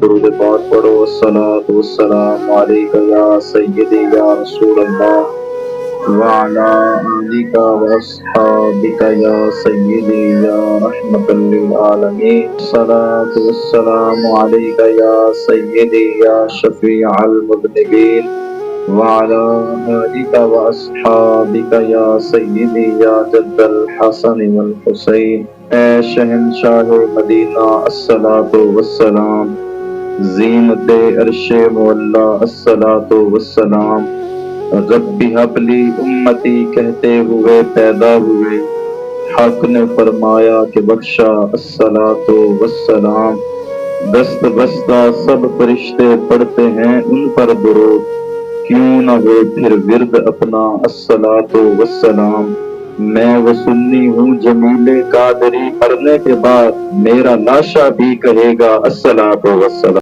درود پاک پڑھو الصلاۃ والسلام علیک یا سیدی یا رسول اللہ وعلی آلک واصحابک یا سیدی یا رحمت للعالمین الصلاۃ والسلام علیک یا سیدی یا شفیع المذنبین وعلی آلک واصحابک یا سیدی یا جد الحسن والحسین۔ اے شہنشاہ مدینہ الصلاۃ والسلام، زینت عرش مولا الصلاۃ والسلام، رب حب لی امتی کہتے ہوئے پیدا ہوئے، حق نے فرمایا کہ بخشا الصلاۃ والسلام۔ دست بستہ سب فرشتے پڑھتے ہیں ان پر درود، کیوں نہ ہو پھر ورد اپنا الصلاۃ والسلام۔ میں وہ سنی ہوں جمیل قادری، مرنے کے بعد میرا لاشا بھی کہے گا الصلاۃ والسلام۔